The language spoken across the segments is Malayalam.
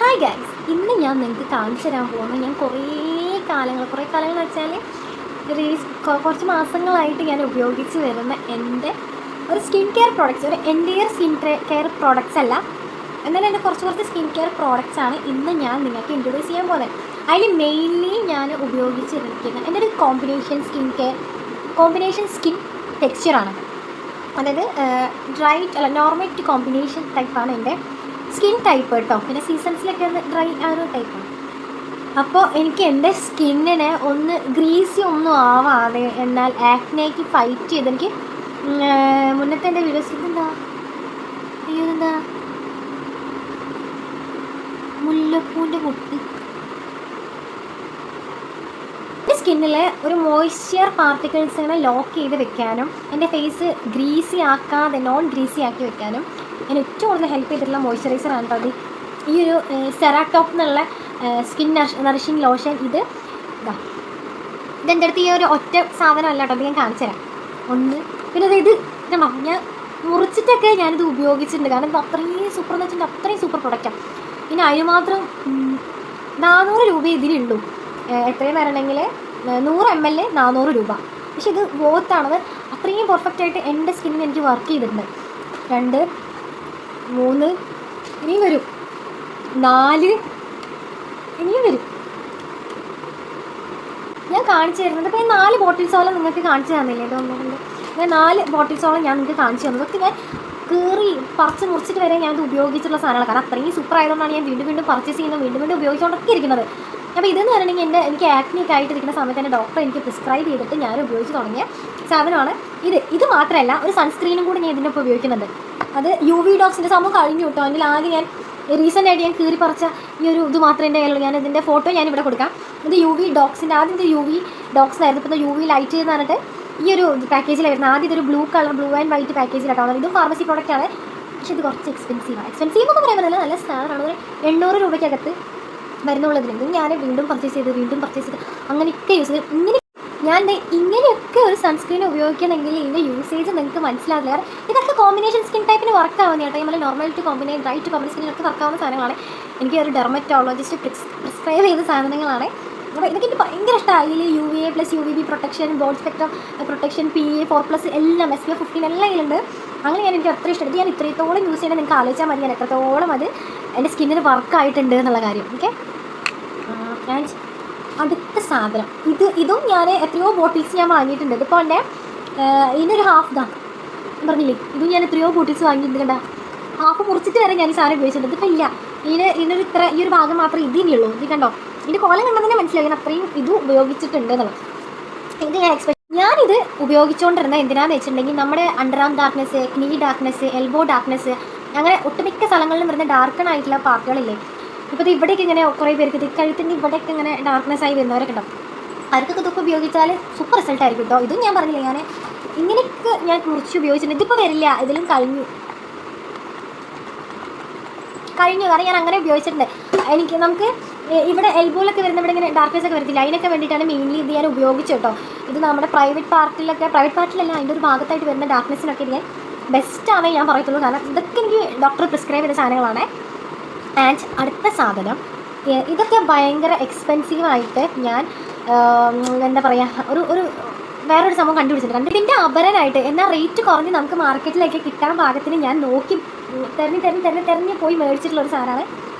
ഹായ് ഗൈസ്, ഇന്ന് ഞാൻ നിങ്ങൾക്ക് കാണിച്ചു തരാൻ പോകുന്നത് ഞാൻ കുറേ കാലങ്ങൾ വെച്ചാൽ കുറച്ച് മാസങ്ങളായിട്ട് ഞാൻ ഉപയോഗിച്ച് വരുന്ന എൻ്റെ ഒരു സ്കിൻ കെയർ പ്രോഡക്റ്റ്സ്, ഒരു എൻ്റെയർ സ്കിൻ കെയർ പ്രോഡക്റ്റ്സ് അല്ല, എന്നാലും എൻ്റെ കുറച്ച് സ്കിൻ കെയർ പ്രോഡക്റ്റ്സ് ആണ് ഇന്ന് ഞാൻ നിങ്ങൾക്ക് ഇൻട്രൊഡ്യൂസ് ചെയ്യാൻ പോകുന്നത്. അതിൽ മെയിൻലി ഞാൻ ഉപയോഗിച്ചിരിക്കുന്ന എൻ്റെ ഒരു കോമ്പിനേഷൻ സ്കിൻ ടെക്സ്ചറാണ്. അതായത് നോർമൽ ടു കോമ്പിനേഷൻ ടൈപ്പാണ് എൻ്റെ സ്കിൻ ടൈപ്പ് കേട്ടോ. പിന്നെ സീസൺസിലൊക്കെ ഒന്ന് ഡ്രൈ ആ ഒരു ടൈപ്പാണ്. അപ്പോൾ എനിക്ക് എൻ്റെ സ്കിന്നിനെ ഒന്ന് ഗ്രീസി ഒന്നും ആവാതെ എന്നാൽ ആക്നെയ്ക്ക് ഫൈറ്റ് ചെയ്ത് എനിക്ക് മുന്നത്തെ എൻ്റെ വീഡിയോസ് എന്താ മുല്ലപ്പൂൻ്റെ പൊട്ടി എൻ്റെ സ്കിന്നിൽ ഒരു മോയ്സ്ചർ പാർട്ടിക്കിൾസിനെ ലോക്ക് ചെയ്ത് വെക്കാനും എൻ്റെ ഫേസ് ഗ്രീസി ആക്കാതെ നോൺ ഗ്രീസി ആക്കി വെക്കാനും ഞാൻ ഏറ്റവും കൂടുതൽ ഹെൽപ്പ് ചെയ്തിട്ടുള്ള മോയ്സ്ചറൈസറാണ് കേട്ടോ അത്. ഈ ഒരു സെറാടോപ്പ് എന്നുള്ള സ്കിൻ നറിഷിങ് ലോഷൻ. ഇതെൻ്റെ അടുത്ത് ഈ ഒരു ഒറ്റ സാധനം അല്ല കേട്ടോ, അത് ഞാൻ കാണിച്ചു തരാം. പിന്നെ ഇത് കണ്ടോ, ഞാൻ മുറിച്ചിട്ടൊക്കെ ഞാനിത് ഉപയോഗിച്ചിട്ടുണ്ട്. കാരണം ഇത് അത്രയും സൂപ്പർ എന്ന് വെച്ചിട്ടുണ്ടെങ്കിൽ അത്രയും സൂപ്പർ പ്രൊഡക്റ്റാണ്. പിന്നെ അതിന് മാത്രം 400 രൂപ ഇതിനുള്ളൂ. എത്രയും വരണമെങ്കിൽ 100 ml 400 രൂപ. പക്ഷെ ഇത് വോത്താണത്. അത്രയും പെർഫെക്റ്റായിട്ട് എൻ്റെ സ്കിന്നിന് എനിക്ക് വർക്ക് ചെയ്തിട്ടുണ്ട്. 2, 3 ഇനിയും വരും, 4 ഇനിയും വരും. ഞാൻ കാണിച്ചു തരുന്നത് ഇപ്പോൾ 4 ബോട്ടിൽസോളം നിങ്ങൾക്ക് കാണിച്ചു തന്നില്ലേ? തോന്നുന്നുണ്ട് ഞാൻ 4 ബോട്ടിൽസോളം ഞാൻ നിങ്ങൾക്ക് കാണിച്ചു തന്നത്. ഇതൊക്കെ ഞാൻ കീറി മുറിച്ചിട്ട് വരെ ഞാനത് ഉപയോഗിച്ചിട്ടുള്ള സാധനമാണ്. കാരണം അത്രയും സൂപ്പർ ആയതുകൊണ്ടാണ് ഞാൻ വീണ്ടും പർച്ചേസ് ചെയ്യുന്നത്, വീണ്ടും ഉപയോഗിച്ചുകൊണ്ടൊക്കെ ഇരിക്കുന്നത്. അപ്പോൾ ഇതെന്ന് പറയുകയാണെങ്കിൽ എനിക്ക് ആക്നിയൊക്കെ ആയിട്ടിരിക്കുന്ന സമയത്ത് തന്നെ ഡോക്ടർ എനിക്ക് പ്രിസ്ക്രൈബ് ചെയ്തിട്ട് ഞാൻ ഉപയോഗിച്ച് തുടങ്ങിയ സാധനമാണ് ഇത് മാത്രമല്ല, ഒരു സൺസ്ക്രീനും കൂടി ഞാൻ ഇതിനൊപ്പം ഉപയോഗിക്കുന്നുണ്ട്. അത് UV ഡോക്സിൻ്റെ സംഭവം കഴിഞ്ഞു കിട്ടും. അതിൽ ആകെ ഞാൻ റീസെൻ്റായിട്ട് ഞാൻ കീറി പറിച്ച ഈ ഒരു ഇത് മാത്രമേ എൻ്റെ കയ്യിലുള്ളൂ. ഞാൻ ഇതിൻ്റെ ഫോട്ടോ ഞാനിവിടെ കൊടുക്കാം. ഇത് UV ഡോക്സിൻ്റെ ആദ്യം UV ഡോക്സ് ആയിരുന്നു. ഇപ്പോൾ UV ലൈറ്റ് എന്ന് പറഞ്ഞിട്ട് ഈ ഒരു പാക്കേജിലായിരുന്നു. ആദ്യം ഇതൊരു ബ്ലൂ ആൻഡ് വൈറ്റ് പാക്കേജിലായിട്ടാണ്. ഇതും ഫാർമസി പ്രോഡക്റ്റാണ്. പക്ഷേ ഇത് കുറച്ച് എക്സ്പെൻസീവ് എന്ന് പറയാൻ പറ്റില്ല, നല്ല സാധനമാണ്. ഒരു 800 രൂപയ്ക്കകത്ത് വരുന്നുള്ളതിന് ഇതും ഞാൻ വീണ്ടും പർച്ചേസ് ചെയ്ത് അങ്ങനെയൊക്കെ യൂസ് ചെയ്ത് ഇങ്ങനെയൊക്കെ ഒരു സൺസ്ക്രീൻ ഉപയോഗിക്കണമെങ്കിൽ ഇതിൻ്റെ യൂസേജ് നിങ്ങൾക്ക് മനസ്സിലാവില്ല. കാരണം ഇതൊക്കെ കോമ്പിനേഷൻ സ്കിൻ ടൈപ്പിന് വർക്ക് ആവുന്ന കേട്ടോ. നമ്മൾ normal to combination dry to combination സ്കിന്നൊക്കെ വർക്ക് ആവുന്ന സാധനങ്ങളാണ്. എനിക്ക് ഒരു ഡെർമറ്റോളജിസ്റ്റ് പ്രിസ്ക്രൈബ് ചെയ്ത സാധനങ്ങളാണ്. അപ്പോൾ ഇതൊക്കെ എനിക്ക് ഭയങ്കര ഇഷ്ടമായി. ഇതിൽ UVA + UVB protection, broad spectrum protection, PA++, എല്ലാം SPF 15 എല്ലാം ഇതിലുണ്ട്. അങ്ങനെ എനിക്ക് അത്ര ഇഷ്ടപ്പെട്ടു. ഞാൻ ഇത്രത്തോളം യൂസ് ചെയ്യണമെങ്കിൽ നിങ്ങൾക്ക് ആലോചിച്ചാൽ മതി ഞാൻ എത്രത്തോളം അത് എൻ്റെ സ്കിന്നിന് വർക്കായിട്ടുണ്ട് എന്നുള്ള കാര്യം. ഓക്കെ, അടുത്ത സാധനം ഇതും ഞാൻ എത്രയോ ബോട്ടിൽസ് ഞാൻ വാങ്ങിയിട്ടുണ്ട്. ഇതിപ്പോൾ എൻ്റെ ഇതിനൊരു ഹാഫ് പറഞ്ഞില്ലേ, ഇതും ഞാൻ എത്രയോ ബോട്ടിൽസ് വാങ്ങിയിട്ടുണ്ട്. കണ്ട, ഹാഫ് മുറിച്ചിട്ട് വരെ ഞാൻ ഈ സാധനം ഉപയോഗിച്ചിട്ടുണ്ട്. ഇതിപ്പോൾ ഇല്ല, ഇതിനൊരു ഈ ഒരു ഭാഗം മാത്രമേ ഇതിനുള്ളൂ. ഇത് കണ്ടോ, ഇതിൻ്റെ കോലം കണ്ടാൽ തന്നെ മനസ്സിലായി ഞാൻ അത്രയും ഇത് ഉപയോഗിച്ചിട്ടുണ്ട് എന്നുള്ളത്. ഇത് ഞാനിത് ഉപയോഗിച്ചുകൊണ്ടിരുന്നത് എന്തിനാന്ന് വെച്ചിട്ടുണ്ടെങ്കിൽ നമ്മുടെ under arm darkness, knee darkness, elbow darkness, അങ്ങനെ ഒട്ടുമിക്ക സ്ഥലങ്ങളിലും വരുന്ന ഡാർക്കൺ ആയിട്ടുള്ള പാർട്ടുകളില്ലേ. ഇപ്പോൾ ഇവിടേക്ക് ഇങ്ങനെ കുറേ പേർക്ക് കഴുത്തിൻ്റെ ഇവിടേക്ക് ഇങ്ങനെ ഡാർക്ക്നെസ് ആയി വരുന്നവരൊക്കെ ഉണ്ടാവും. അവർക്കൊക്കെ ഇതൊക്കെ ഉപയോഗിച്ചാൽ സൂപ്പർ റിസൾട്ട് ആയിരിക്കും കേട്ടോ. ഇതും ഞാൻ പറഞ്ഞില്ല, ഞാൻ ഇങ്ങനെയൊക്കെ ഞാൻ മുറിച്ച് ഉപയോഗിച്ചിട്ടുണ്ട്. ഇതിപ്പോൾ വരില്ല, ഇതിലും കഴിഞ്ഞു. കാരണം ഞാൻ അങ്ങനെ ഉപയോഗിച്ചിട്ടുണ്ട്. നമുക്ക് ഇവിടെ എൽബോയിലൊക്കെ വരുന്ന ഇവിടെ ഇങ്ങനെ ഡാർക്ക്നെസ് ഒക്കെ വരത്തില്ല, അതിനൊക്കെ വേണ്ടിയിട്ടാണ് മെയിൻലി ഇത് ഞാൻ ഉപയോഗിച്ചു കേട്ടോ. ഇത് നമ്മുടെ പ്രൈവറ്റ് പാർട്ടിലല്ല, അതിൻ്റെ ഒരു ഭാഗത്തായിട്ട് വരുന്ന ഡാർക്ക്നെസ്സിനൊക്കെ ഇത് ഞാൻ ബെസ്റ്റാണേ ഞാൻ പറയത്തുള്ളൂ. കാരണം ഇതൊക്കെ എനിക്ക് ഡോക്ടർ പ്രിസ്ക്രൈബ് ചെയ്ത സാധനങ്ങളാണ്. ആൻഡ് അടുത്ത സാധനം, ഇതൊക്കെ ഭയങ്കര എക്സ്പെൻസീവായിട്ട് ഞാൻ എന്താ പറയുക, ഒരു വേറൊരു സംഭവം കണ്ടുപിടിച്ചിട്ടുണ്ട്. ഇതിൻ്റെ അപരനായിട്ട് എന്നാൽ റേറ്റ് കുറഞ്ഞ് നമുക്ക് മാർക്കറ്റിലേക്ക് കിട്ടാൻ പാകത്തിന് ഞാൻ നോക്കി തെരഞ്ഞ് പോയി മേടിച്ചിട്ടുള്ളൊരു സാധനമാണ്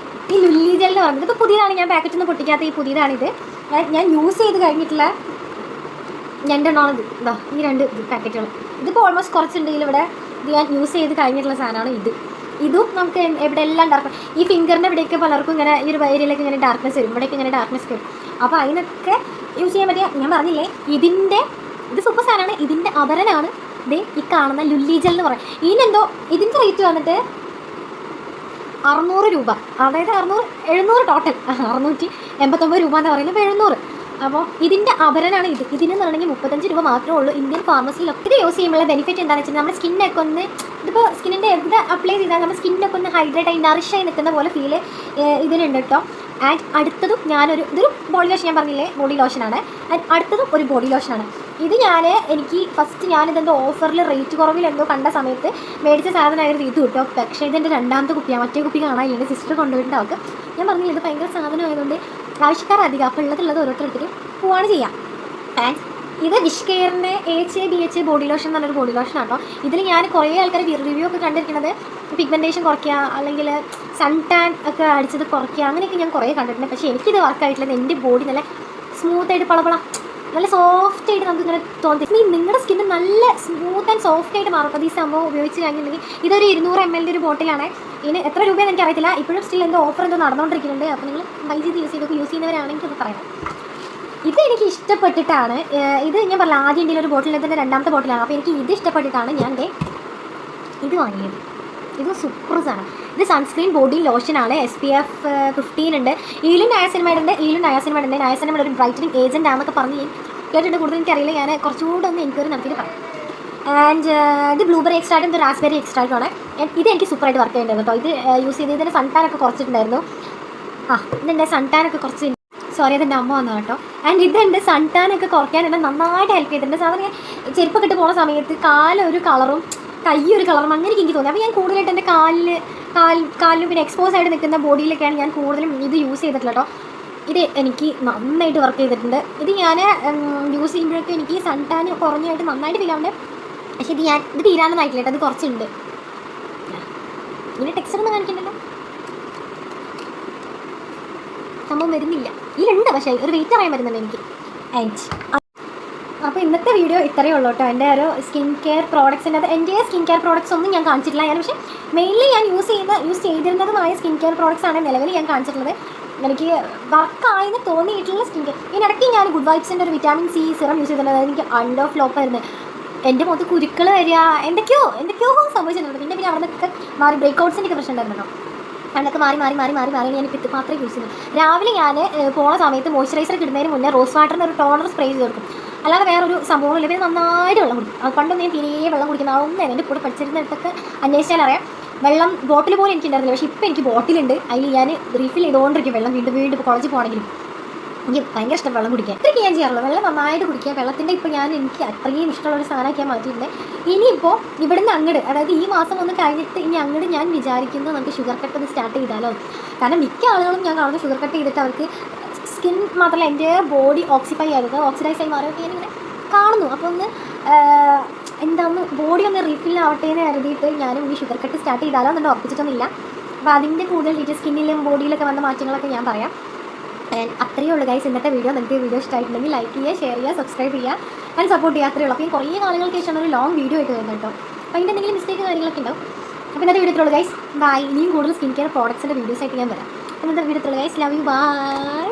ഈ ലുല്ലി ജെൽ എന്ന് പറയുന്നത്. ഇപ്പോൾ പുതിയതാണ്, ഞാൻ പാക്കറ്റിൽ നിന്ന് പൊട്ടിക്കാത്ത ഈ പുതിയതാണിത്. ഞാൻ യൂസ് ചെയ്ത് കഴിഞ്ഞിട്ടുള്ള 2 എണ്ണമാണ് ഇത്. ഈ 2 പാക്കറ്റുകൾ. ഇതിപ്പോൾ ഓൾമോസ്റ്റ് കുറച്ചുണ്ടെങ്കിൽ ഇവിടെ ഇത് ഞാൻ യൂസ് ചെയ്ത് കഴിഞ്ഞിട്ടുള്ള സാധനമാണ് ഇതും നമുക്ക് എവിടെ എല്ലാം ഡാർക്ക്, ഈ ഫിംഗറിൻ്റെ ഇവിടെയൊക്കെ പലർക്കും ഇങ്ങനെ ഈ ഒരു വയറിലേക്ക് ഇങ്ങനെ ഡാർക്ക്നെസ് വരും, ഇവിടേക്ക് ഇങ്ങനെ ഡാർക്ക്നെസ് വരും. അപ്പോൾ അതിനൊക്കെ യൂസ് ചെയ്യാൻ പറ്റിയ, ഞാൻ പറഞ്ഞില്ലേ ഇത് സൂപ്പർ സാധനമാണ്. ഇതിൻ്റെ അപരനാണ് ഈ കാണുന്ന ലുല്ലി ജെൽ എന്ന് പറയും. ഇതിൻ്റെ റേറ്റ് വന്നിട്ട് 600 രൂപ, അതായത് 700 ടോട്ടൽ 689 രൂപ എന്ന് പറയുന്നത് 700. അപ്പോൾ ഇതിൻ്റെ അപരനാണ് ഇതിന് പറഞ്ഞെങ്കിൽ 35 രൂപ മാത്രമേ ഉള്ളൂ ഇന്ത്യൻ ഫാർമസിയിലൊക്കെ. ഇത് യൂസ് ചെയ്യുമ്പോഴുള്ള ബെനിഫിറ്റ് എന്താണെന്ന് വെച്ചാൽ നമ്മുടെ സ്കിന്നൊക്കെ ഒന്ന്, ഇതിപ്പോൾ സ്കിന്നിൻ്റെ എവിടെ അപ്ലൈ ചെയ്താൽ നമ്മുടെ സ്കിന്നൊക്കെ ഒന്ന് ഹൈഡ്രേറ്റ് ആയി നറിഷായി നിൽക്കുന്ന പോലെ ഫീല് ഇതിനുണ്ട് കേട്ടോ. ആൻഡ് അടുത്തതും ഇതൊരു ബോഡി ലോഷൻ, ഞാൻ പറഞ്ഞില്ലേ ബോഡി ലോഷനാണ്. ആൻഡ് അടുത്തതും ഒരു ബോഡി ലോഷനാണ്. ഇത് എനിക്ക് ഫസ്റ്റ് ഞാനിതെന്തോ ഓഫറിൽ റേറ്റ് കുറവിൽ എന്തോ കണ്ട സമയത്ത് മേടിച്ച സാധനമായിരുന്നു ഇത് കിട്ടോ. പക്ഷേ ഇതെൻ്റെ രണ്ടാമത്തെ കുപ്പിയാണ്. മറ്റേ കുപ്പി കാണാനില്ല, എൻ്റെ സിസ്റ്റർ കൊണ്ടുപോയിട്ട് അവർക്ക്. ഞാൻ പറഞ്ഞില്ല ഇത് ഭയങ്കര സാധനമായതുകൊണ്ട് ആവശ്യക്കാർ അധികം. അപ്പോൾ ഉള്ളത് ഓരോരുത്തരെടുത്തിട്ട് പോവാണ് ചെയ്യാം. ആൻഡ് ഇത് വിഷ് കെയറിൻ്റെ AHA ബോഡി ലോഷൻ എന്ന് പറഞ്ഞൊരു ബോഡി ലോഷൻ ആട്ടോ. ഇതിൽ ഞാൻ കുറേ ആൾക്കാർ റിവ്യൂ ഒക്കെ കണ്ടിരിക്കുന്നത് പിഗ്മെൻറ്റേഷൻ കുറയ്ക്കുക, അല്ലെങ്കിൽ സൺ ടാൻ ഒക്കെ അടിച്ചത് കുറയ്ക്കുക, അങ്ങനെയൊക്കെ ഞാൻ കുറേ കണ്ടിട്ടുണ്ട്. പക്ഷേ എനിക്കിത് വർക്കായിട്ടുള്ളത്. എൻ്റെ ബോഡി നല്ല സ്മൂത്തായിട്ട് പളപള നല്ല സോഫ്റ്റ് ആയിട്ട് നമുക്ക് ഇങ്ങനെ തോന്നി. നിങ്ങളുടെ സ്കിന്ന് നല്ല സ്മൂത്ത് ആൻഡ് സോഫ്റ്റ് ആയിട്ട് മാറും ഈ സംഭവം ഉപയോഗിച്ച് കഴിഞ്ഞിട്ടുണ്ടെങ്കിൽ. ഇതൊരു 200 ml ഒരു ബോട്ടിലാണ്. ഇതിന് എത്ര രൂപയെന്ന് എനിക്ക് അറിയത്തില്ല. ഇപ്പോഴും സ്റ്റിൽ എന്തോ ഓഫർ എന്തോ നടന്നുകൊണ്ടിരിക്കുന്നുണ്ട്. അപ്പോൾ നിങ്ങൾ ബൈ ചെയ്ത് യൂസ് ചെയ്യുന്നവരാണെങ്കിൽ അത് പറയാം. ഇത് എനിക്ക് ഇഷ്ടപ്പെട്ടിട്ടാണ്. ഇത് ഞാൻ പറഞ്ഞില്ല ആദ്യം എൻ്റെ ഒരു ബോട്ടിൽ, ഇതിൻ്റെ രണ്ടാമത്തെ ബോട്ടിലാണ്. അപ്പോൾ എനിക്ക് ഇത് ഇഷ്ടപ്പെട്ടിട്ടാണ് ഞാൻ ഇത് വാങ്ങിയത്. ഇത് സൂപ്പർ സാധനം. ഇത് സൺസ്ക്രീൻ ബോഡി ലോഷനാണ്. SPF 15 ഉണ്ട്. ഈലും നയാസിനമൈഡ് ഉണ്ട്. നയാസിനമൈഡ് ഒരു ബ്രൈറ്റനിങ് ഏജൻറ്റ് ആണെന്നൊക്കെ പറഞ്ഞ് കേട്ടിട്ട് കൂടുതൽ എനിക്കറിയില്ല. ഞാൻ കുറച്ചുകൂടെ ഒന്ന് എൻക്വയറി നടത്തിയിട്ട് പറയാം. ആൻഡ് ഇത് ബ്ലൂബെറി എക്സ്ട്രാക്റ്റും ഇത് റാസ്ബെറി എക്സ്ട്രാക്റ്റുമാണ്. ഇത് എനിക്ക് സൂപ്പറായിട്ട് വർക്ക് ചെയ്യേണ്ടത് കേട്ടോ. ഇത് യൂസ് ചെയ്ത് ഇതിൻ്റെ സൺടാനൊക്കെ കുറച്ചിട്ടുണ്ടായിരുന്നു. ഇതെൻ്റെ സൺടാനൊക്കെ കുറച്ച് സോറി അതെൻ്റെ അമ്മ വന്നു കേട്ടോ. ആൻഡ് ഇതെൻ്റെ സൺടാനൊക്കെ കുറയ്ക്കാൻ എന്നെ നന്നായിട്ട് ഹെൽപ്പ് ചെയ്തിട്ടുണ്ട്. സാധാരണ ചെരുപ്പൊക്കെ ഇട്ട് പോകുന്ന സമയത്ത് കാലൊരു കളറും കൈയൊരു കളറും അങ്ങനെയൊക്കെ എനിക്ക് തോന്നി. അപ്പോൾ ഞാൻ കൂടുതലായിട്ട് എൻ്റെ കാലിലും പിന്നെ എക്സ്പോസ് ആയിട്ട് നിൽക്കുന്ന ബോഡിയിലൊക്കെയാണ് ഞാൻ കൂടുതലും ഇത് യൂസ് ചെയ്തിട്ടുള്ളത് കേട്ടോ. ഇത് എനിക്ക് നന്നായിട്ട് വർക്ക് ചെയ്തിട്ടുണ്ട്. ഇത് ഞാൻ യൂസ് ചെയ്യുമ്പോഴൊക്കെ എനിക്ക് സൺ ടാൻ കുറഞ്ഞായിട്ട് നന്നായിട്ട് ഫീൽ ആവുന്നുണ്ട്. പക്ഷേ ഇത് തീരാനൊന്നായിട്ടില്ല കേട്ടോ. അത് കുറച്ചുണ്ട്. ഇങ്ങനെ ടെക്സ്ചർ ഒന്നും കാണിക്കണ്ടല്ലോ, സംഭവം വരുന്നില്ല. ഇതിലുണ്ട് പക്ഷേ ഒരു വെയിറ്റ് അറിയാൻ വരുന്നുണ്ട് എനിക്ക്. അപ്പോൾ ഇന്നത്തെ വീഡിയോ ഇത്രയേ ഉള്ളൂ കേട്ടോ. എൻ്റെ ഒരു സ്കിൻ കെയർ പ്രോഡക്ട്സിൻ്റെ എൻ്റെ സ്കിൻ കെയർ പ്രോഡക്ട്സ് ഒന്നും ഞാൻ കാണിച്ചിട്ടില്ല. പക്ഷേ മെയിൻലി ഞാൻ യൂസ് ചെയ്തിരുന്നതുമായ സ്കിൻ കെയർ പ്രോഡക്ട്സ് ആണ് നിലവിൽ ഞാൻ കാണിച്ചിട്ടുള്ളത്. എനിക്ക് വർക്കായെന്ന് തോന്നിയിട്ടുള്ള സ്കിൻ കെയർ. ഇതിനിടയ്ക്ക് ഞാൻ ഗുഡ് വൈബ്സിൻ്റെ ഒരു വിറ്റാമിൻ C സിറം യൂസ് ചെയ്തിട്ടുണ്ട്. എനിക്ക് അണ്ടർ ഫ്ലോപ്പ് ആയിരുന്നു. എൻ്റെ മുഖത്ത് കുരുക്കൾ വരിക എന്തൊക്കെയോ സംഭവിച്ചിട്ടുണ്ട്. പിന്നെ അവിടെ നിന്നൊക്കെ മാറി ബ്രേക്ക്ഔട്ട്സിൻ്റെ ഒക്കെ പ്രശ്നം ഉണ്ടായിരുന്നു. അതൊക്കെ മാറി ഞാൻ പിത്ത് മാത്രമേ യൂസ് ചെയ്യുന്നു. രാവിലെ ഞാൻ പോണ സമയത്ത് മോയ്സ്ചറൈസർ ഇടുന്നതിന് മുന്നേ റോസ് വാട്ടറിന് ഒരു ടോണർ സ്പ്രേ ചെയ്ത് കൊടുക്കും. അല്ലാതെ വേറൊരു സംഭവമില്ല. പിന്നെ നന്നായിട്ട് വെള്ളം കുടിക്കും. അത് പണ്ടൊന്നും ഞാൻ തീരെ വെള്ളം കുടിക്കുന്ന ആളൊന്നും എൻ്റെ കൂടെ പഠിച്ചിരുന്നിടത്തൊക്കെ അന്വേഷിച്ചാൽ അറിയാം. വെള്ളം ബോട്ടിൽ പോലും എനിക്കുണ്ടായിരുന്നില്ല. പക്ഷേ ഇപ്പോൾ എനിക്ക് ബോട്ടിലുണ്ട്. അതിൽ ഞാൻ റീഫിൽ ചെയ്തുകൊണ്ടിരിക്കും വെള്ളം. വീണ്ടും ഇപ്പോൾ കോളേജിൽ പോകണമെങ്കിലും എനിക്ക് ഭയങ്കര ഇഷ്ടം വെള്ളം കുടിക്കാൻ. ഇത്രയ്ക്ക് ഞാൻ ചെയ്യാറുള്ളൂ. വെള്ളം നന്നായിട്ട് കുടിക്കുക. വെള്ളത്തിൻ്റെ ഇപ്പോൾ എനിക്ക് അത്രയും ഇഷ്ടമുള്ളൊരു സാധനമൊക്കെ ഞാൻ മാറ്റിയിട്ടുണ്ട്. ഇനിയിപ്പോൾ ഇവിടുന്ന് അങ്ങോട്ട്, അതായത് ഈ മാസം ഒന്ന് കഴിഞ്ഞിട്ട് ഇനി അങ്ങോട്ട് ഞാൻ വിചാരിക്കുന്നത് നമുക്ക് ഷുഗർ കട്ട് ഒന്ന് സ്റ്റാർട്ട് ചെയ്താലോ. കാരണം മിക്ക ആളുകളും ഞാൻ കാണുന്നു ഷുഗർ കട്ട് ചെയ്തിട്ട് അവർക്ക് സ്കിൻ മാത്രമല്ല എൻ്റെ ബോഡി ഓക്സിഫൈ ആയത് ഓക്സിഡൈസ് ആയി മാറിയൊക്കെ ഞാനിങ്ങനെ കാണുന്നു. അപ്പോൾ ഒന്ന് ബോഡി ഒന്ന് റീഫില്ലാവട്ടെ എന്ന് കരുതിയിട്ട് ഞാനും ഈ ഷുഗർ കട്ട് സ്റ്റാർട്ട് ചെയ്താലോ എന്നുണ്ട് ഉറപ്പിച്ചിട്ടൊന്നുമില്ല. അപ്പോൾ അതിൻ്റെ കൂടുതൽ ഡീറ്റെയിൽസ് സ്കിന്നിലും ബോഡിയിലൊക്കെ വന്ന മാറ്റങ്ങളൊക്കെ ഞാൻ പറയാം. അത്രയേ ഉള്ളൂ ഗൈസ് ഇന്നത്തെ വീഡിയോ. നിങ്ങൾക്ക് വീഡിയോ ഇഷ്ടമായിട്ടുണ്ടെങ്കിൽ ലൈക്ക് ചെയ്യുക, ഷെയർ ചെയ്യുക, സബ്സ്ക്രൈബ് ചെയ്യുക, ആൻഡ് സപ്പോർട്ട് ചെയ്യുക. അത്രയേ ഉള്ളൂ. അപ്പോൾ കുറേ നാളുകൾക്ക് ശേഷമാണ് ഒരു ലോങ് വീഡിയോ ആയിട്ട് വരുന്നത് കേട്ടോ. അപ്പോൾ അതിൻ്റെ എന്തെങ്കിലും മിസ്റ്റേക്ക് കാര്യങ്ങളൊക്കെ ഉണ്ടാവും. അപ്പോൾ ഇന്നത്തെ വീഡിയോ ഉള്ളൂ ഗൈസ്. ബൈ. ഇനിയും കൂടുതൽ സ്കിൻ കെയർ പ്രോഡക്ട്സിൻ്റെ വീഡിയോസ് ആയിട്ട് ഞാൻ വരാം. ഇന്നത്തെ വീഡിയോ ഉള്ളൂ ഗൈസ്. Love you. ബൈ.